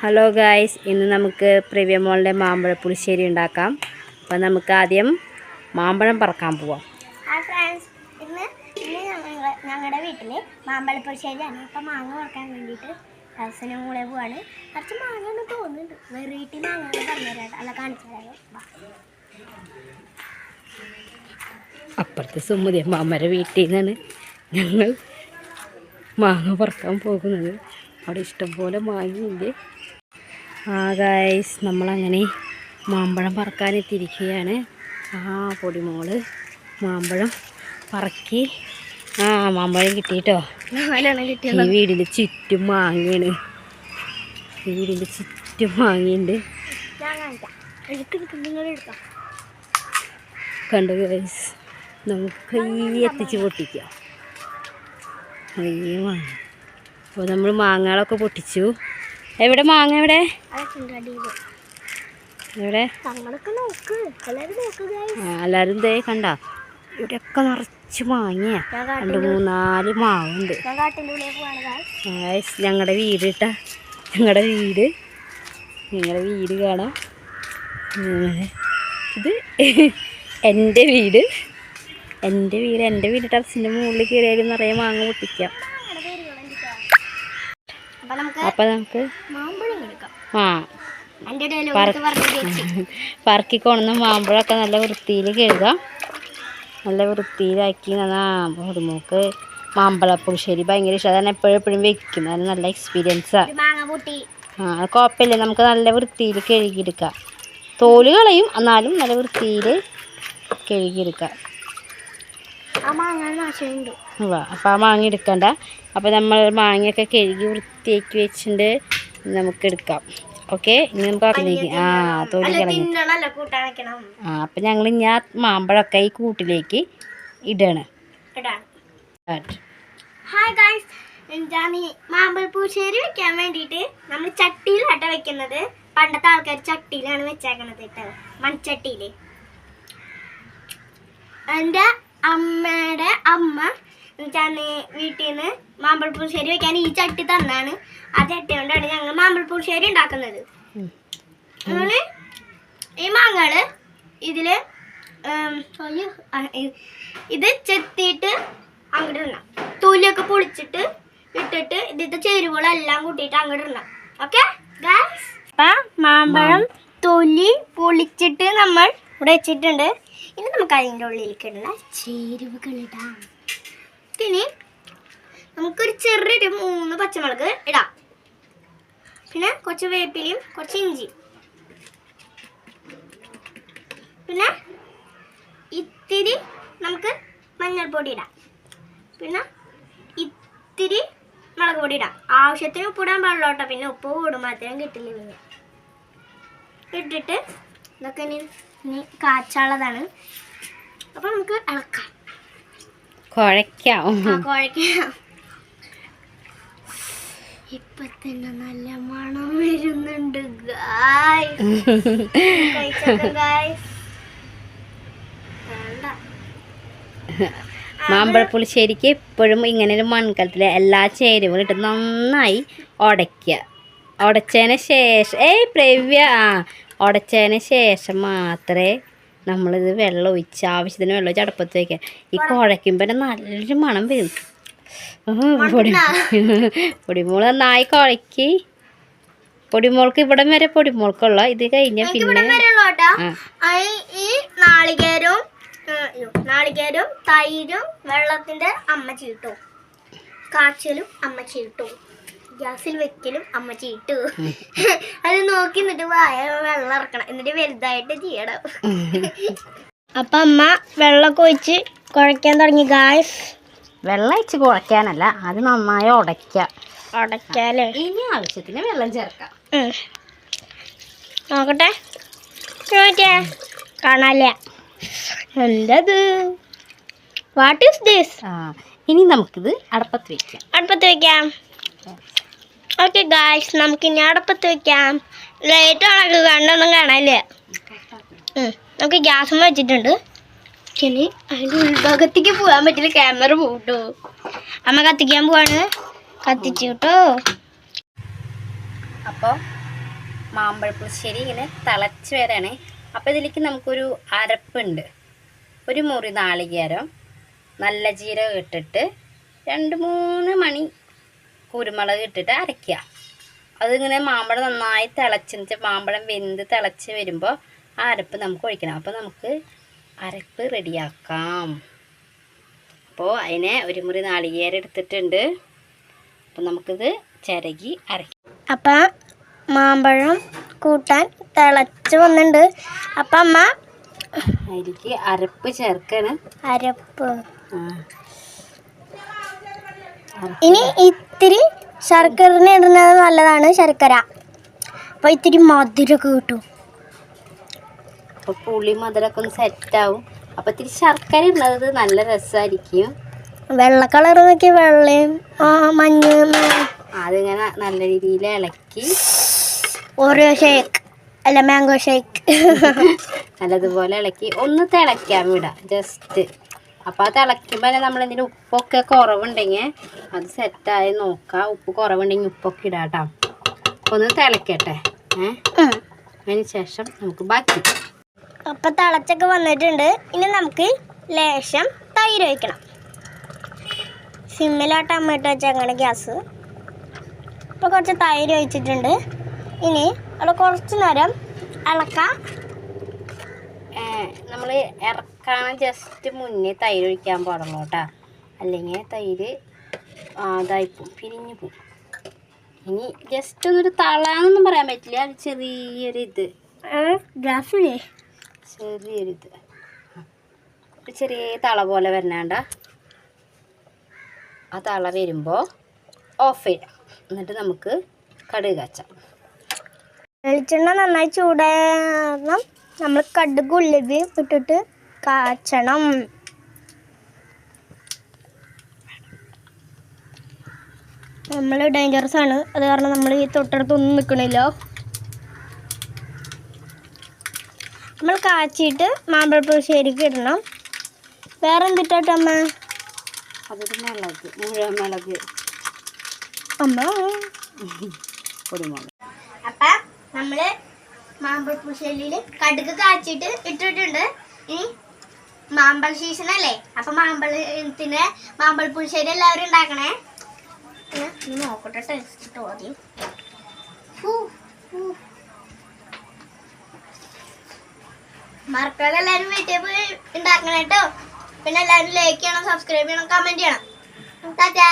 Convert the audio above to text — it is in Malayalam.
ഹലോ ഗായ്സ്, ഇന്ന് നമുക്ക് പ്രിവ്യ മോളുടെ മാമ്പഴ പുളിശ്ശേരി ഉണ്ടാക്കാം. അപ്പോൾ നമുക്ക് ആദ്യം മാമ്പഴം പറക്കാൻ പോവാം. ഹായ് ഫ്രണ്ട്സ്, ഇന്ന് ഞങ്ങളുടെ വീട്ടിൽ മാമ്പഴ പുളിശ്ശേരിയാണ്. അപ്പോൾ മാങ്ങ പറക്കാൻ വേണ്ടിയിട്ട് ഹസ്ബൻഡും കൂടെ പോവാണ്. കുറച്ച് മാങ്ങ ഒന്ന് തോന്നുന്നുണ്ട്. വെറൈറ്റി മാങ്ങ പറഞ്ഞുതരാം, അല്ല കാണിച്ചു തരാം. അപ്പുറത്തെ സുമതി മാമയുടെ വീട്ടിൽ നിന്നാണ് ഞങ്ങൾ മാങ്ങ പറക്കാൻ പോകുന്നത്. അവിടെ ഇഷ്ടംപോലെ മാങ്ങയുണ്ട്. ഗായ്സ്, നമ്മളങ്ങനെ മാമ്പഴം പറക്കാനെത്തിയിരിക്കുകയാണ്. പൊടിമോള് മാമ്പഴം പറക്കി. മാമ്പഴം കിട്ടിയിട്ടോ. ഈ വീടിൻ്റെ ചുറ്റും മാങ്ങയാണ്. ഈ വീടിൻ്റെ ചുറ്റും മാങ്ങയുണ്ട്. കണ്ടു ഗായ്സ്, നമുക്ക് കൈ എത്തിച്ച് പൊട്ടിക്കാം. മാങ്ങ. അപ്പോൾ നമ്മൾ മാങ്ങകളൊക്കെ പൊട്ടിച്ചു. എവിടെ മാങ്ങ? എവിടെ എവിടെ? എല്ലാവരും ദേ കണ്ട, ഇവിടെയൊക്കെ നിറച്ച് മാങ്ങയാ. 2-3-4 മാവുണ്ട്. ഞങ്ങളുടെ വീട് കേട്ടാ, ഞങ്ങളുടെ വീട് കാണാം. ഇത് എൻ്റെ വീട് ടെറസിൻ്റെ മുകളിൽ കയറിയാലും നിറയെ മാങ്ങ പൊട്ടിക്കാം. അപ്പം നമുക്ക് പറക്കി കൊണ്ടുവന്ന മാമ്പഴമൊക്കെ നല്ല വൃത്തിയിൽ കഴുകാം. നല്ല വൃത്തിയിലാക്കി. നമുക്ക് മാമ്പഴ പുളിശ്ശേരി ഭയങ്കര ഇഷ്ടം. അതാണ് എപ്പോഴും വെക്കും. അത് നല്ല എക്സ്പീരിയൻസാണ്. അത് കുഴപ്പമില്ല, നമുക്ക് നല്ല വൃത്തിയിൽ കഴുകിയെടുക്കാം. തോല് കളയും, എന്നാലും നല്ല വൃത്തിയിൽ കഴുകിയെടുക്കാം. അപ്പോൾ ആ മാങ്ങ എടുക്കണ്ട. അപ്പോൾ നമ്മൾ മാങ്ങയൊക്കെ കഴുകി വൃത്തിയാക്കി വെച്ചിട്ട് നമുക്ക് എടുക്കാം. ഓക്കെ, ഇനി നമുക്ക് അതിലേക്ക് തോല് കളഞ്ഞു. അപ്പം ഞങ്ങൾ ഇനി ആ മാമ്പഴമൊക്കെ ഈ കൂട്ടിലേക്ക് ഇടണം. ഹായ് ഗൈസ്, മാമ്പഴ പുളിശ്ശേരി വെക്കാൻ വേണ്ടിയിട്ട് നമ്മൾ ചട്ടിയിലാട്ട വെക്കുന്നത്. പണ്ടത്തെ ആൾക്കാർ ചട്ടിയിലാണ് വെച്ചേക്കണത് കേട്ടോ, മൺചട്ടിയിൽ. എൻ്റെ അമ്മയുടെ അമ്മ വീട്ടിൽ നിന്ന് മാമ്പഴ പുളിശ്ശേരി വെക്കാൻ ഈ ചട്ടി തന്നാണ്. ആ ചട്ടി കൊണ്ടാണ് ഞങ്ങൾ മാമ്പഴ പുളിശ്ശേരി ഉണ്ടാക്കുന്നത്. അങ്ങനെ ഈ മാങ്ങകള് ഇത് ചെത്തിയിട്ട് അങ്ങോട്ട് ഇടണം. തൊലിയൊക്കെ പൊളിച്ചിട്ട് ഇട്ടിട്ട് ഇതിന്റെ ചേരുവകളെല്ലാം കൂട്ടിയിട്ട് അങ്ങോട്ട് ഇടണം. ഓക്കെ ഗൈസ്, അപ്പം മാമ്പഴം തൊലി പൊളിച്ചിട്ട് നമ്മൾ ഇവിടെ വെച്ചിട്ടുണ്ട്. ഇനി നമുക്ക് അതിൻ്റെ ഉള്ളിലേക്കുള്ള ചേരുവകൾ ഇടാം. ഇനി നമുക്കൊരു ചെറിയൊരു 3 പച്ചമുളക് ഇടാം. പിന്നെ കുറച്ച് വേപ്പിലയും കുറച്ച് ഇഞ്ചി, പിന്നെ ഇത്തിരി നമുക്ക് മഞ്ഞൾപ്പൊടി ഇടാം. പിന്നെ ഇത്തിരി മുളക് പൊടി ഇടാം. ആവശ്യത്തിന് ഉപ്പിടാൻ പാടില്ല കേട്ടോ, പിന്നെ ഉപ്പ് കൂടുമ്പോഴത്തേനും കിട്ടില്ല. പിന്നെ ഇട്ടിട്ട് ഇതൊക്കെ ഇനി കാച്ചുള്ളതാണ്. അപ്പം നമുക്ക് ഇളക്കാം, കുഴയ്ക്കാം. ഇപ്പൊ തന്നെ നല്ല മണം വരുന്നുണ്ട്. മാമ്പഴ പുളിശ്ശേരിക്ക് എപ്പോഴും ഇങ്ങനെ ഒരു മൺകലത്തിൽ എല്ലാ ചേരുവകളും ഇട്ട് നന്നായി ഉടയ്ക്കുക. ഉടച്ചതിന് ശേഷം ഉടച്ചതിന് ശേഷം മാത്രമേ നമ്മളിത് വെള്ളം ഒഴിച്ച് ആവശ്യത്തിന് വെള്ളം ഒഴിച്ച് അടുപ്പത്ത് വയ്ക്കുക. ഈ കുഴയ്ക്കുമ്പോൾ നല്ലൊരു മണം വരും. പൊടിമോള് നന്നായി കുഴക്കി. പൊടിമോൾക്ക് ഇവിടം വരെ പൊടിമോൾക്കുള്ള. ഇത് കഴിഞ്ഞ പിന്നെ ഈ നാളികേരവും തൈരും വെള്ളത്തിന്റെ അമ്മ ചീട്ടു, കാച്ചലും അമ്മ ചീട്ടു, ഗ്യാസിൽ വെക്കലും അമ്മ ചീട്ടു. അത് നോക്കി എന്നിട്ട് വെള്ളം ഇറക്കണം, എന്നിട്ട് വലുതായിട്ട് ചെയ്യണം. അപ്പൊ അമ്മ വെള്ളമൊക്കെ ഒഴിച്ച് കുഴയ്ക്കാൻ തുടങ്ങി ഗായ്സ്. വെള്ളം ഒഴിച്ച് കുഴയ്ക്കാനല്ല, അത് നന്നായി ഉടയ്ക്കാലേ. ഇനി ആവശ്യത്തിന് വെള്ളം ചേർക്കാം. നോക്കട്ടെ, കാണാല്ല. എന്തത്? What is this? ഇനി നമുക്കിത് അടുപ്പത്ത് വെക്കാം. ഓക്കെ ഗായ്സ്, നമുക്കിനി അടുപ്പത്ത് വെക്കാം. ലൈറ്റ് ഓണാക്കി, കണ്ടൊന്നും കാണാനില്ല. നമുക്ക് ഗ്യാസും വെച്ചിട്ടുണ്ട്. ഇനി അതിൻ്റെ ഉൾഭാഗത്തേക്ക് പോകാൻ പറ്റില്ല, ക്യാമറ പോട്ടോ. അമ്മ കത്തിക്കാൻ പോവാണ്. കത്തിച്ചു കേട്ടോ. അപ്പോൾ മാമ്പഴപ്പുളിശ്ശേരി ഇങ്ങനെ തിളച്ച് വരാണ്. അപ്പോൾ ഇതിലേക്ക് നമുക്കൊരു അരപ്പുണ്ട്. ഒരു മുറി നാളികേരം, നല്ല ജീരകം ഇട്ടിട്ട് 2-3 മണി കുരുമുളക് ഇട്ടിട്ട് അരയ്ക്കുക. അതിങ്ങനെ മാമ്പഴം നന്നായി തിളച്ച് മാമ്പഴം വെന്ത് തിളച്ച് വരുമ്പോൾ ആ അരപ്പ് നമുക്ക് ഒഴിക്കണം. അപ്പോൾ നമുക്ക് അരപ്പ് റെഡിയാക്കാം. അപ്പോൾ അതിനെ ഒരു മുറി നാളികേരം എടുത്തിട്ടുണ്ട്. അപ്പോൾ നമുക്കിത് ചിരകി അരയ്ക്കാം. അപ്പം മാമ്പഴം കൂട്ടാൻ തിളച്ച് വന്നിട്ടുണ്ട്. അപ്പം അമ്മ അതിലേക്ക് അരപ്പ് ചേർക്കാണ്. അരപ്പ് ഇനി ഇത്തിരി ശർക്കര ഇടുന്നത് നല്ലതാണ്. ശർക്കര അപ്പോൾ ഇത്തിരി മധുരമൊക്കെ കിട്ടും. അപ്പോൾ പുളി മധുരമൊക്കെ ഒന്ന് സെറ്റാവും. അപ്പോൾ ഇത്തിരി ശർക്കര ഇടുന്നത് നല്ല രസമായിരിക്കും. വെള്ള കളർ നോക്കി വെള്ളയും മഞ്ഞയും അതിങ്ങനെ നല്ല രീതിയിൽ ഇളക്കി ഓരോ ഷേക്ക് അല്ല മാംഗോ ഷേക്ക് നല്ലതുപോലെ ഇളക്കി ഒന്ന് തിളയ്ക്കാൻ വിടാം ജസ്റ്റ്. അപ്പോൾ ആ തിളയ്ക്കുമ്പോൾ തന്നെ നമ്മളെന്തെങ്കിലും ഉപ്പൊക്കെ കുറവുണ്ടെങ്കിൽ അത് സെറ്റായി നോക്കാം. ഉപ്പ് കുറവുണ്ടെങ്കിൽ ഉപ്പൊക്കെ ഇടാം കേട്ടോ. ഒന്ന് തിളക്കട്ടെ. അതിന് ശേഷം നമുക്ക് ബാക്കി. അപ്പം തിളച്ചൊക്കെ വന്നിട്ടുണ്ട്. ഇനി നമുക്ക് ലേശം തൈര് ഒഴിക്കണം. സിമ്മിലോട്ട് അമ്മയിട്ട് വെച്ചാൽ അങ്ങനെ ഗ്യാസ്. ഇപ്പോൾ കുറച്ച് തൈര് ഒഴിച്ചിട്ടുണ്ട്. ഇനി അവിടെ കുറച്ച് നേരം ഇളക്കാം. നമ്മൾ ഇറക്കാൻ ജസ്റ്റ് മുന്നേ തൈര് ഒഴിക്കാൻ പാടുള്ളൂ കേട്ടോ. അല്ലെങ്കിൽ തൈര് ഇതായിപ്പോവും, പിരിഞ്ഞു പോവും. ഇനി ജസ്റ്റ് ഒന്നൊരു തളാന്നൊന്നും പറയാൻ പറ്റില്ല. ചെറിയൊരിത് ഗ്യാസില്ലേ ചെറിയൊരിത് ഒരു ചെറിയ തള പോലെ വരണേണ്ട. ആ തള വരുമ്പോൾ ഓഫ് ചെയ്യാം. എന്നിട്ട് നമുക്ക് കടുക് കാച്ചാം. വെളിച്ചെണ്ണ നന്നായി ചൂടാകണം. നമ്മൾ കടുക് ഉലുവയും ഇട്ടിട്ട് കാച്ചണം. നമ്മൾ ഡേഞ്ചറസ് ആണ്. അത് കാരണം നമ്മൾ ഈ തൊട്ടടുത്തൊന്നും നിൽക്കണില്ല. നമ്മൾ കാച്ചിട്ട് മാമ്പഴപ്പുളിശ്ശേരിക്ക് ഇടണം. വേറെ എന്തിട്ടാട്ടോ അമ്മ? അതൊരു മുളക്, മുഴുവൻ മുളക്, അമ്മ കുരുമുളക്. അപ്പം നമ്മൾ മാമ്പഴപ്പുളിശ്ശേരിയിൽ കടുക് കാച്ചിട്ട് ഇട്ടിട്ടുണ്ട്. ഇനി മാമ്പഴ സീസൺ അല്ലേ, അപ്പം മാമ്പഴപ്പുളിശ്ശേരി എല്ലാവരും ഉണ്ടാക്കണേ. നോക്കട്ടെ ടേസ്റ്റ് ആദ്യം. മറക്കാതെ എല്ലാവരും വീട്ടിൽ പോയി ഉണ്ടാക്കണം കേട്ടോ. പിന്നെ എല്ലാവരും ലൈക്ക് ചെയ്യണം, സബ്സ്ക്രൈബ് ചെയ്യണം, കമൻറ്റ് ചെയ്യണം. ടാറ്റാ.